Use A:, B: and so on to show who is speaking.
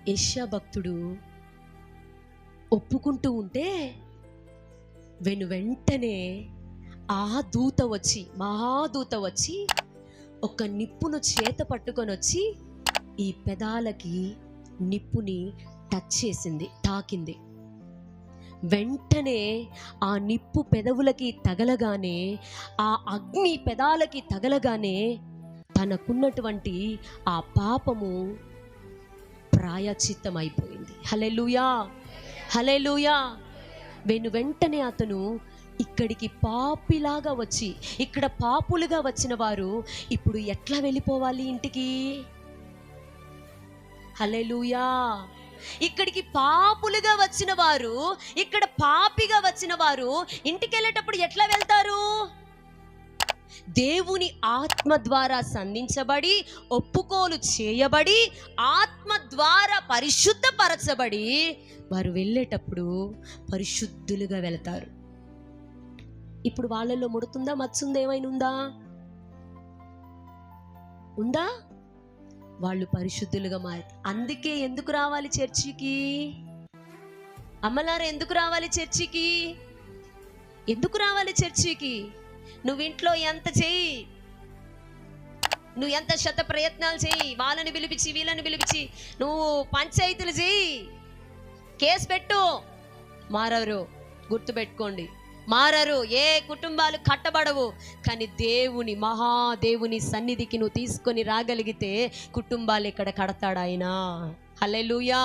A: యెషయా భక్తుడు ఒప్పుకుంటూ ఉంటే వెంటనే ఆ దూత వచ్చి, మహాదూత వచ్చి ఒక నిప్పును చేత పట్టుకొని వచ్చి ఈ పెదాలకి నిప్పుని టచ్ చేసింది, తాకింది. వెంటనే ఆ నిప్పు పెదవులకి తగలగానే, ఆ అగ్ని పెదాలకి తగలగానే తనకున్నటువంటి ఆ పాపము ప్రాయశ్చిత్తం అయిపోయింది. హల్లెలూయా, హల్లెలూయా. వెంటనే అతను ఇక్కడికి పాపిలాగా వచ్చి, ఇక్కడ పాపులుగా వచ్చిన వారు ఇప్పుడు ఎట్లా వెళ్ళిపోవాలి ఇంటికి? హల్లెలూయా. ఇక్కడికి పాపులుగా వచ్చిన వారు, ఇక్కడ పాపిగా వచ్చిన వారు ఇంటికి వెళ్ళేటప్పుడు ఎట్లా వెళ్తారు? దేవుని ఆత్మ ద్వారా సంధించబడి, ఒప్పుకోలు చేయబడి, ఆత్మ ద్వారా పరిశుద్ధపరచబడి వారు వెళ్ళేటప్పుడు పరిశుద్ధులుగా వెళ్తారు. ఇప్పుడు వాళ్ళల్లో ముడుతుందా, మచ్చుందా, ఏమైనా ఉందా? ఉందా? వాళ్ళు పరిశుద్ధులుగా మారుతారు. అందుకే ఎందుకు రావాలి చర్చికి? అమ్మలారా, ఎందుకు రావాలి చర్చికి? ఎందుకు రావాలి చర్చికి? నువ్వు ఇంట్లో ఎంత చెయ్యి, నువ్వు ఎంత శత ప్రయత్నాలు చెయ్యి, వాళ్ళని పిలిపించి వీళ్ళని పిలిపించి నువ్వు పంచాయతీలు చెయ్యి, కేసు పెట్టు, మారరు. గుర్తుపెట్టుకోండి, మారరు. ఏ కుటుంబాలు కట్టబడవు. కానీ దేవుని, మహాదేవుని సన్నిధికి నువ్వు తీసుకొని రాగలిగితే కుటుంబాలు ఇక్కడ కడతాడు ఆయన. హల్లెలూయా.